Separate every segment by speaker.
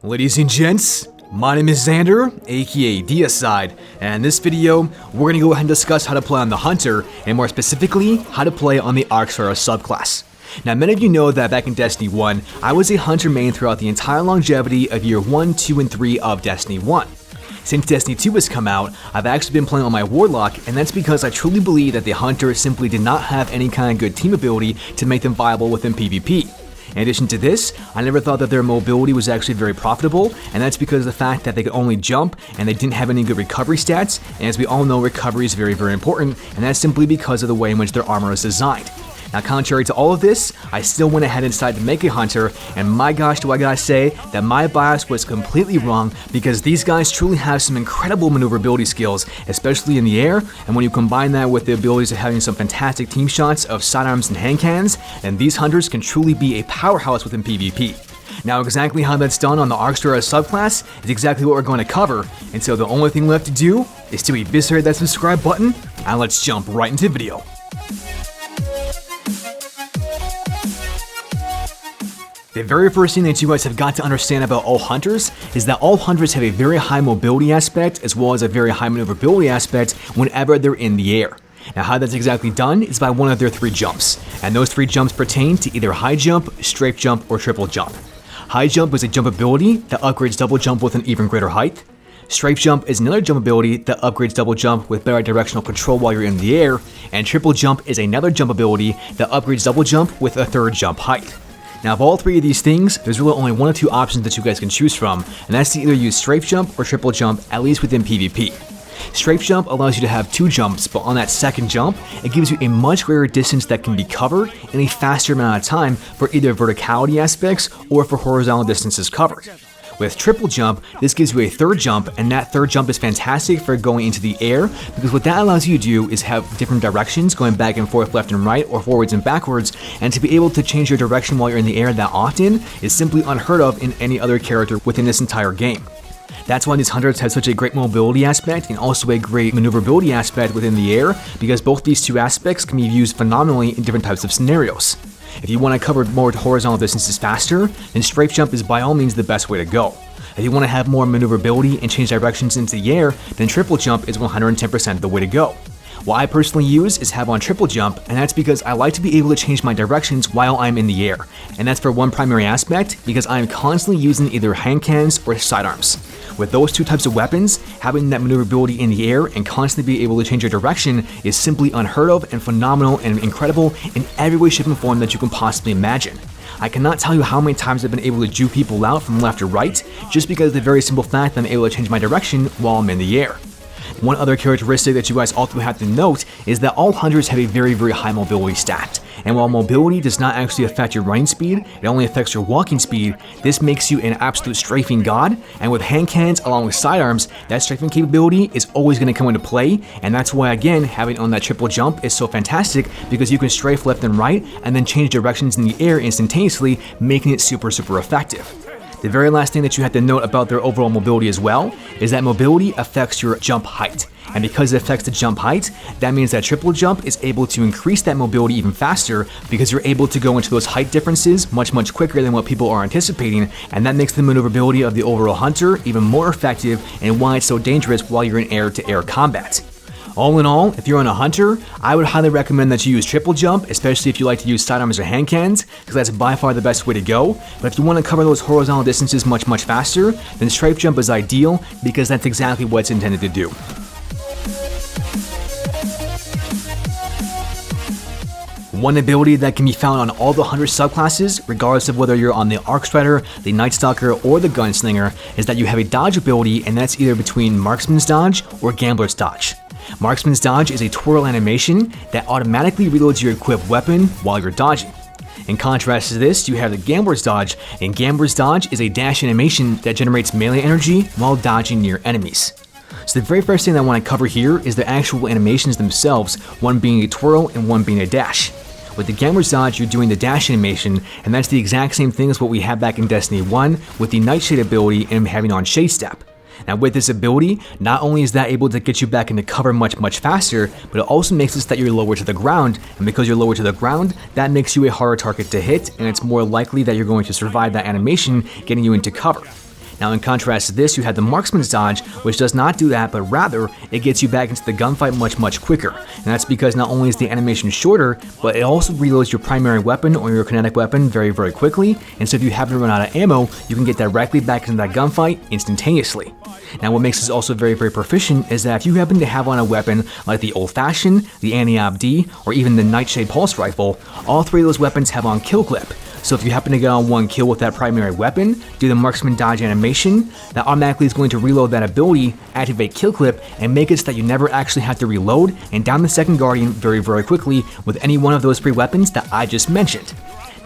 Speaker 1: Ladies and gents, my name is Xander, aka Deicide, and in this video, we're going to go ahead and discuss how to play on the Hunter, and more specifically, how to play on the Arcstrider Subclass. Now, many of you know that back in Destiny 1, I was a Hunter main throughout the entire longevity of year 1, 2, and 3 of Destiny 1. Since Destiny 2 has come out, I've actually been playing on my Warlock, and that's because I truly believe that the Hunter simply did not have any kind of good team ability to make them viable within PvP. In addition to this, I never thought that their mobility was actually very profitable, and that's because of the fact that they could only jump and they didn't have any good recovery stats, and as we all know, recovery is very, very important, and that's simply because of the way in which their armor is designed. Now, contrary to all of this, I still went ahead and decided to make a Hunter, and my gosh, do I gotta say that my bias was completely wrong, because these guys truly have some incredible maneuverability skills, especially in the air, and when you combine that with the abilities of having some fantastic team shots of sidearms and hand cannons, then these Hunters can truly be a powerhouse within PvP. Now, exactly how that's done on the Arcstrider subclass is exactly what we're going to cover, and so the only thing left to do is to eviscerate that subscribe button, and let's jump right into the video. The very first thing that you guys have got to understand about all Hunters is that all Hunters have a very high mobility aspect as well as a very high maneuverability aspect whenever they're in the air. Now, how that's exactly done is by one of their 3 jumps, and those 3 jumps pertain to either high jump, strafe jump, or triple jump. High jump is a jump ability that upgrades double jump with an even greater height. Strafe jump is another jump ability that upgrades double jump with better directional control while you're in the air, and triple jump is another jump ability that upgrades double jump with a 3rd jump height. Now, of all 3 of these things, there's really only 1 or 2 options that you guys can choose from, and that's to either use strafe jump or triple jump, at least within PvP. Strafe jump allows you to have 2 jumps, but on that 2nd jump, it gives you a much greater distance that can be covered in a faster amount of time for either verticality aspects or for horizontal distances covered. With triple jump, this gives you a 3rd jump, and that 3rd jump is fantastic for going into the air, because what that allows you to do is have different directions going back and forth, left and right, or forwards and backwards, and to be able to change your direction while you're in the air that often is simply unheard of in any other character within this entire game. That's why these Hunters have such a great mobility aspect and also a great maneuverability aspect within the air, because both these 2 aspects can be used phenomenally in different types of scenarios. If you want to cover more horizontal distances faster, then strafe jump is by all means the best way to go. If you want to have more maneuverability and change directions into the air, then triple jump is 110% the way to go. What I personally use is have on triple jump, and that's because I like to be able to change my directions while I'm in the air. And that's for one primary aspect, because I am constantly using either hand cannons or sidearms. With those 2 types of weapons, having that maneuverability in the air and constantly be able to change your direction is simply unheard of and phenomenal and incredible in every way, shape, and form that you can possibly imagine. I cannot tell you how many times I've been able to juke people out from left to right just because of the very simple fact that I'm able to change my direction while I'm in the air. One other characteristic that you guys also have to note is that all Hunters have a very, very high mobility stat. And while mobility does not actually affect your running speed, it only affects your walking speed, this makes you an absolute strafing god, and with hand cannons along with sidearms, that strafing capability is always going to come into play, and that's why, again, having on that triple jump is so fantastic, because you can strafe left and right, and then change directions in the air instantaneously, making it super, super effective. The very last thing that you have to note about their overall mobility as well is that mobility affects your jump height. And because it affects the jump height, that means that triple jump is able to increase that mobility even faster, because you're able to go into those height differences much, much quicker than what people are anticipating, and that makes the maneuverability of the overall Hunter even more effective and why it's so dangerous while you're in air-to-air combat. All in all, if you're on a Hunter, I would highly recommend that you use triple jump, especially if you like to use sidearms or hand cannons, because that's by far the best way to go. But if you want to cover those horizontal distances much, much faster, then strafe jump is ideal, because that's exactly what it's intended to do. One ability that can be found on all the Hunter subclasses, regardless of whether you're on the Arcstrider, the Night Stalker, or the Gunslinger, is that you have a dodge ability, and that's either between Marksman's Dodge or Gambler's Dodge. Marksman's Dodge is a twirl animation that automatically reloads your equipped weapon while you're dodging. In contrast to this, you have the Gambler's Dodge, and Gambler's Dodge is a dash animation that generates melee energy while dodging near enemies. So the very first thing I want to cover here is the actual animations themselves, one being a twirl and one being a dash. With the Gambler's Dodge, you're doing the dash animation, and that's the exact same thing as what we had back in Destiny 1 with the Nightshade ability and having on Shade Step. Now with this ability, not only is that able to get you back into cover much faster, but it also makes it so that you're lower to the ground, and because you're lower to the ground, that makes you a harder target to hit, and it's more likely that you're going to survive that animation getting you into cover. Now in contrast to this, you have the marksman's dodge, which does not do that, but rather it gets you back into the gunfight much quicker. And that's because not only is the animation shorter, but it also reloads your primary weapon or your kinetic weapon very quickly, and so if you happen to run out of ammo, you can get directly back into that gunfight instantaneously. Now what makes this also very proficient is that if you happen to have on a weapon like the old-fashioned, the anti-op-D, or even the Nightshade pulse rifle, all three of those weapons have on kill clip. So if you happen to get on one kill with that primary weapon, do the marksman dodge animation, that automatically is going to reload that ability, activate kill clip, and make it so that you never actually have to reload and down the second guardian very quickly with any one of those three weapons that I just mentioned.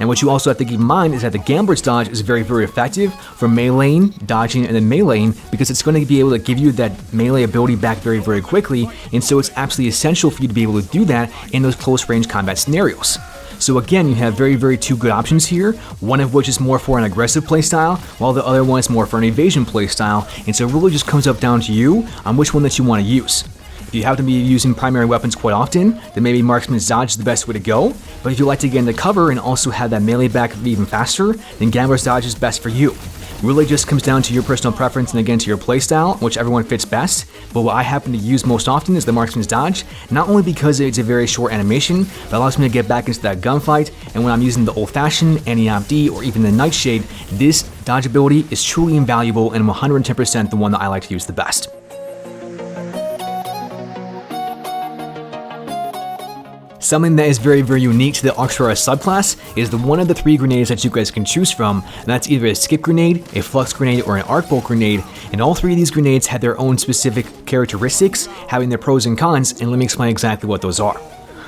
Speaker 1: And what you also have to keep in mind is that the gambler's dodge is very effective for meleeing, dodging, and then meleeing, because it's going to be able to give you that melee ability back very quickly, and so it's absolutely essential for you to be able to do that in those close range combat scenarios. So again, you have very two good options here, one of which is more for an aggressive playstyle, while the other one is more for an evasion playstyle, and so it really just comes up down to you on which one that you want to use. If you happen to be using primary weapons quite often, then maybe marksman's dodge is the best way to go, but if you like to get into cover and also have that melee back even faster, then gambler's dodge is best for you. It really just comes down to your personal preference and again to your playstyle, whichever one fits best, but what I happen to use most often is the marksman's dodge, not only because it's a very short animation, but allows me to get back into that gunfight, and when I'm using the old-fashioned, anti-op-D, or even the Nightshade, this dodge ability is truly invaluable and 110% the one that I like to use the best. Something that is very unique to the Arcstrider subclass is the one of the three grenades that you guys can choose from, and that's either a skip grenade, a flux grenade, or an arc bolt grenade, and all three of these grenades have their own specific characteristics, having their pros and cons, and let me explain exactly what those are.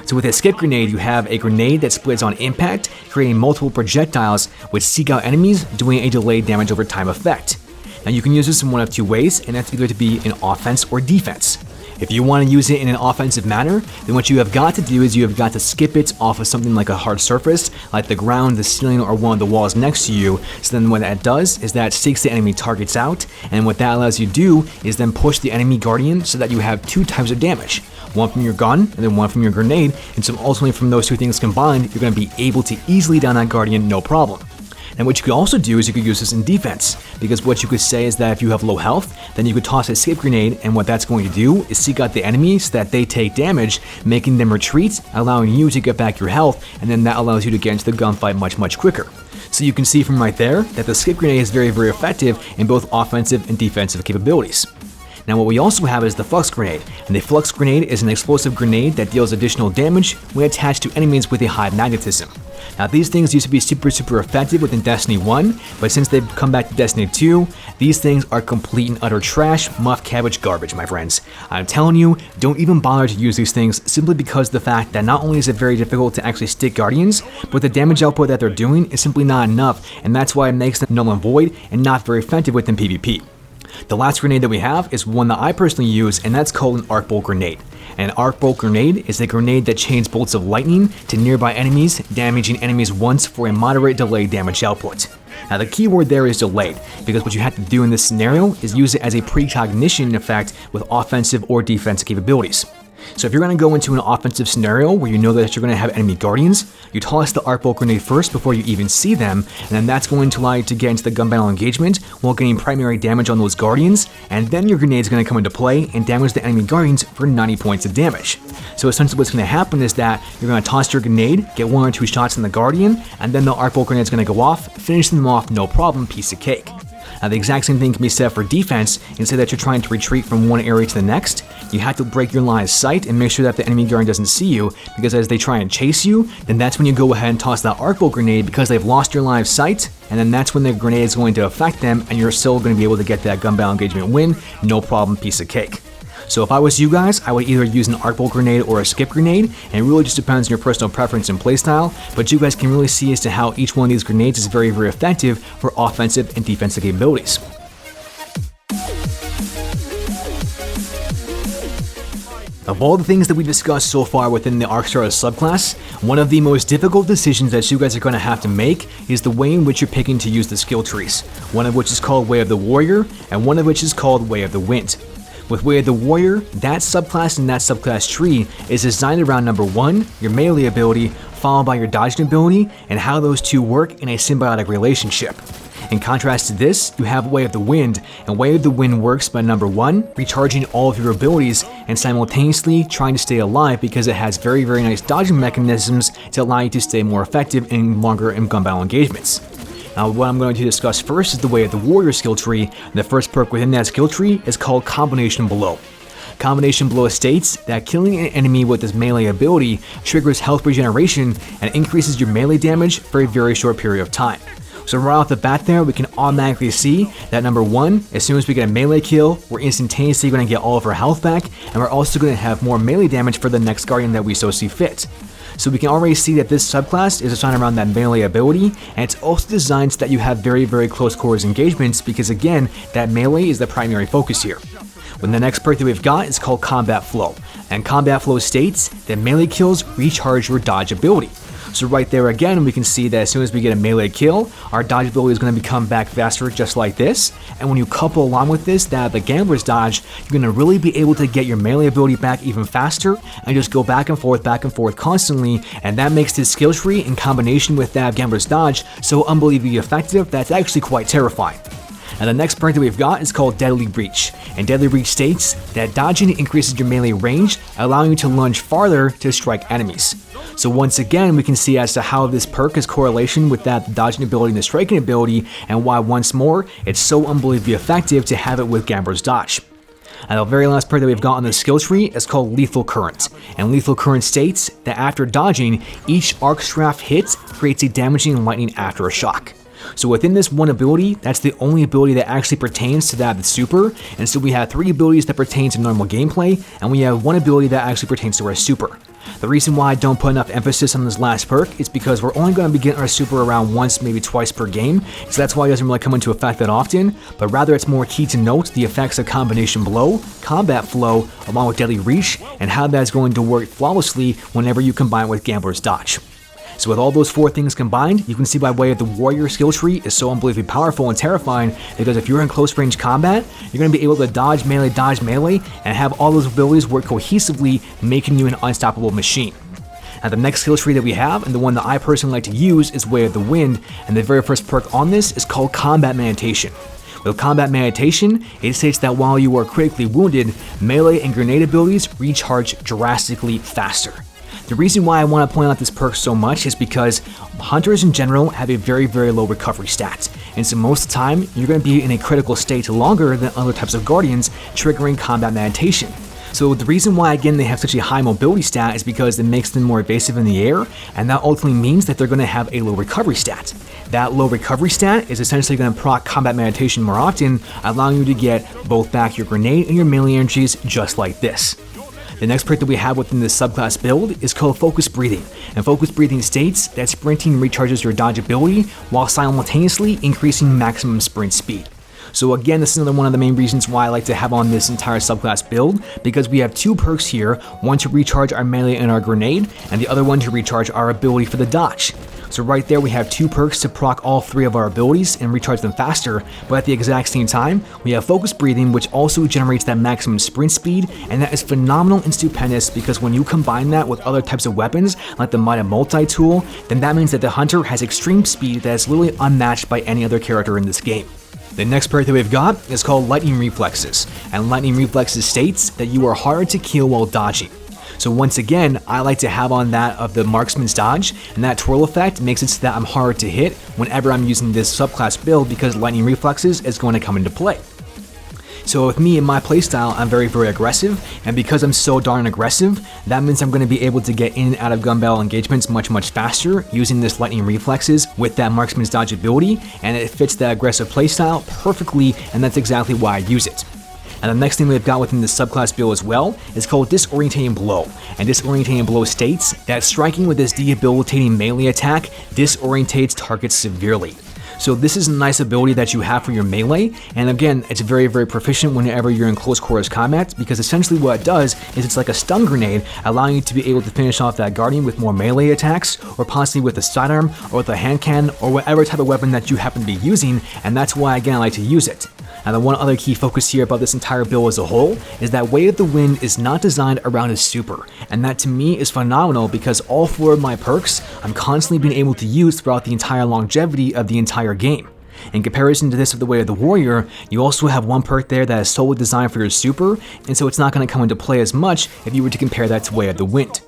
Speaker 1: So with a skip grenade, you have a grenade that splits on impact, creating multiple projectiles which seek out enemies, doing a delayed damage over time effect. Now you can use this in one of two ways, and that's either to be an offense or defense. If you want to use it in an offensive manner, then what you have got to do is you have got to skip it off of something like a hard surface, like the ground, the ceiling, or one of the walls next to you. So then what that does is that seeks the enemy targets out, and what that allows you to do is then push the enemy guardian so that you have two types of damage. One from your gun, and then one from your grenade, and so ultimately from those two things combined, you're going to be able to easily down that guardian no problem. And what you could also do is you could use this in defense, because what you could say is that if you have low health, then you could toss a skip grenade, and what that's going to do is seek out the enemy so that they take damage, making them retreat, allowing you to get back your health, and then that allows you to get into the gunfight much quicker. So you can see from right there that the skip grenade is very effective in both offensive and defensive capabilities. Now what we also have is the flux grenade, and the flux grenade is an explosive grenade that deals additional damage when attached to enemies with a high magnetism. Now these things used to be super effective within Destiny 1, but since they've come back to Destiny 2, these things are complete and utter trash, muff cabbage garbage, my friends. I'm telling you, don't even bother to use these things simply because of the fact that not only is it very difficult to actually stick guardians, but the damage output that they're doing is simply not enough, and that's why it makes them null and void and not very effective within PvP. The last grenade that we have is one that I personally use, and that's called an arc bolt grenade. An arc bolt grenade is a grenade that chains bolts of lightning to nearby enemies, damaging enemies once for a moderate delayed damage output. Now the key word there is delayed, because what you have to do in this scenario is use it as a precognition effect with offensive or defensive capabilities. So if you're going to go into an offensive scenario where you know that you're going to have enemy guardians, you toss the arc bolt grenade first before you even see them, and then that's going to allow you to get into the gun battle engagement while getting primary damage on those guardians, and then your grenade is going to come into play and damage the enemy guardians for 90 points of damage. So essentially what's going to happen is that you're going to toss your grenade, get 1 or 2 shots in the guardian, and then the arc bolt grenade is going to go off, finish them off, no problem, piece of cake. Now the exact same thing can be said for defense, and say that you're trying to retreat from one area to the next. You have to break your line of sight and make sure that the enemy guardian doesn't see you, because as they try and chase you, then that's when you go ahead and toss that arc bolt grenade because they've lost your line of sight, and then that's when the grenade is going to affect them and you're still going to be able to get that gun battle engagement win, no problem, piece of cake. So if I was you guys, I would either use an arc bolt grenade or a skip grenade, and it really just depends on your personal preference and playstyle, but you guys can really see as to how each one of these grenades is very effective for offensive and defensive capabilities. Of all the things that we discussed so far within the Arcstrider subclass, one of the most difficult decisions that you guys are going to have to make is the way in which you're picking to use the skill trees, one of which is called Way of the Warrior, and one of which is called Way of the Wind. With Way of the Warrior, that subclass and that subclass tree is designed around number 1, your melee ability, followed by your dodging ability, and how those two work in a symbiotic relationship. In contrast to this, you have Way of the Wind, and Way of the Wind works by number 1, recharging all of your abilities and simultaneously trying to stay alive because it has very nice dodging mechanisms to allow you to stay more effective in longer gun battle engagements. Now what I'm going to discuss first is the Way of the Warrior skill tree, and the first perk within that skill tree is called Combination Blow. Combination Blow states that killing an enemy with this melee ability triggers health regeneration and increases your melee damage for a very short period of time. So right off the bat there, we can automatically see that number 1, as soon as we get a melee kill, we're instantaneously going to get all of our health back, and we're also going to have more melee damage for the next guardian that we so see fit. So we can already see that this subclass is designed around that melee ability, and it's also designed so that you have very close quarters engagements because again, that melee is the primary focus here. When the next perk that we've got is called Combat Flow, and Combat Flow states that melee kills recharge your dodge ability. So right there again, we can see that as soon as we get a melee kill, our dodge ability is going to become back faster just like this. And when you couple along with this, that the Gambler's Dodge, you're going to really be able to get your melee ability back even faster and just go back and forth constantly. And that makes this skill tree in combination with that Gambler's Dodge so unbelievably effective that's actually quite terrifying. And the next perk that we've got is called Deadly Reach, and Deadly Reach states that dodging increases your melee range, allowing you to lunge farther to strike enemies. So once again, we can see as to how this perk is correlation with that dodging ability and the striking ability, and why once more, it's so unbelievably effective to have it with Gambler's Dodge. And the very last perk that we've got on this skill tree is called Lethal Current, and Lethal Current states that after dodging, each Arcstrider hit creates a damaging lightning aftershock. So within this one ability, that's the only ability that actually pertains to that super, and so we have 3 abilities that pertain to normal gameplay, and we have 1 ability that actually pertains to our super. The reason why I don't put enough emphasis on this last perk is because we're only going to be getting our super around once, maybe twice per game, so that's why it doesn't really come into effect that often, but rather it's more key to note the effects of Combination Blow, Combat Flow, along with Deadly Reach, and how that's going to work flawlessly whenever you combine it with Gambler's Dodge. So with all those 4 things combined, you can see by way of the Warrior skill tree is so unbelievably powerful and terrifying because if you're in close range combat, you're going to be able to dodge melee, and have all those abilities work cohesively, making you an unstoppable machine. Now the next skill tree that we have, and the one that I personally like to use, is Way of the Wind, and the very first perk on this is called Combat Meditation. With Combat Meditation, it states that while you are critically wounded, melee and grenade abilities recharge drastically faster. The reason why I want to point out this perk so much is because hunters in general have a very low recovery stat, and so most of the time you're going to be in a critical state longer than other types of guardians, triggering Combat Meditation. So the reason why again they have such a high mobility stat is because it makes them more evasive in the air, and that ultimately means that they're going to have a low recovery stat. That low recovery stat is essentially going to proc Combat Meditation more often, allowing you to get both back your grenade and your melee energies just like this. The next perk that we have within this subclass build is called Focus Breathing, and Focus Breathing states that sprinting recharges your dodge ability while simultaneously increasing maximum sprint speed. So again, this is another one of the main reasons why I like to have on this entire subclass build, because we have 2 perks here, one to recharge our melee and our grenade, and the other one to recharge our ability for the dodge. So right there we have 2 perks to proc all 3 of our abilities and recharge them faster, but at the exact same time, we have Focus Breathing, which also generates that maximum sprint speed, and that is phenomenal and stupendous because when you combine that with other types of weapons, like the Might of Multi-tool, then that means that the hunter has extreme speed that is literally unmatched by any other character in this game. The next perk that we've got is called Lightning Reflexes, and Lightning Reflexes states that you are harder to kill while dodging. So once again, I like to have on that of the Marksman's Dodge, and that twirl effect makes it so that I'm hard to hit whenever I'm using this subclass build because Lightning Reflexes is going to come into play. So with me and my playstyle, I'm very aggressive, and because I'm so darn aggressive, that means I'm going to be able to get in and out of gun battle engagements much faster using this Lightning Reflexes with that Marksman's Dodge ability, and it fits that aggressive playstyle perfectly, and that's exactly why I use it. And the next thing we've got within this subclass build as well is called Disorientating Blow, and Disorientating Blow states that striking with this debilitating melee attack disorientates targets severely. So this is a nice ability that you have for your melee, and again, it's very, very proficient whenever you're in close quarters combat, because essentially what it does is it's like a stun grenade, allowing you to be able to finish off that guardian with more melee attacks, or possibly with a sidearm, or with a hand cannon, or whatever type of weapon that you happen to be using, and that's why, again, I like to use it. Now, the one other key focus here about this entire build as a whole is that Way of the Wind is not designed around a super, and that to me is phenomenal because all 4 of my perks I'm constantly being able to use throughout the entire longevity of the entire game. In comparison to this of the Way of the Warrior, you also have one perk there that is solely designed for your super, and so it's not going to come into play as much if you were to compare that to Way of the Wind.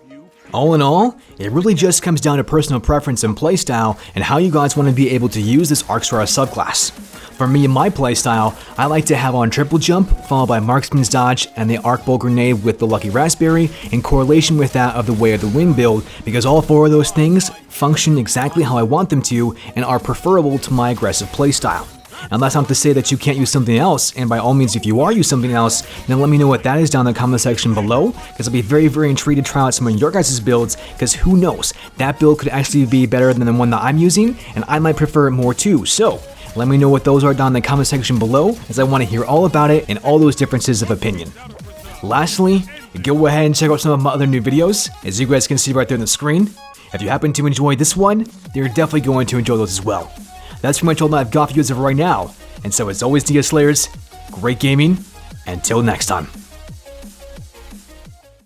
Speaker 1: All in all, it really just comes down to personal preference and playstyle and how you guys want to be able to use this Arcstrider subclass. For me and my playstyle, I like to have on triple jump, followed by marksman's dodge and the arc bolt grenade with the lucky raspberry in correlation with that of the Way of the Wind build, because all 4 of those things function exactly how I want them to and are preferable to my aggressive playstyle. Now that's not to say that you can't use something else, and by all means if you are using something else, then let me know what that is down in the comment section below, because I'll be very, very intrigued to try out some of your guys' builds, because who knows, that build could actually be better than the one that I'm using, and I might prefer it more too. So let me know what those are down in the comment section below, as I want to hear all about it and all those differences of opinion. Lastly, go ahead and check out some of my other new videos, as you guys can see right there on the screen. If you happen to enjoy this one, then you're definitely going to enjoy those as well. That's pretty much all that I've got for you as of right now, and so as always, deislayers, great gaming, until next time.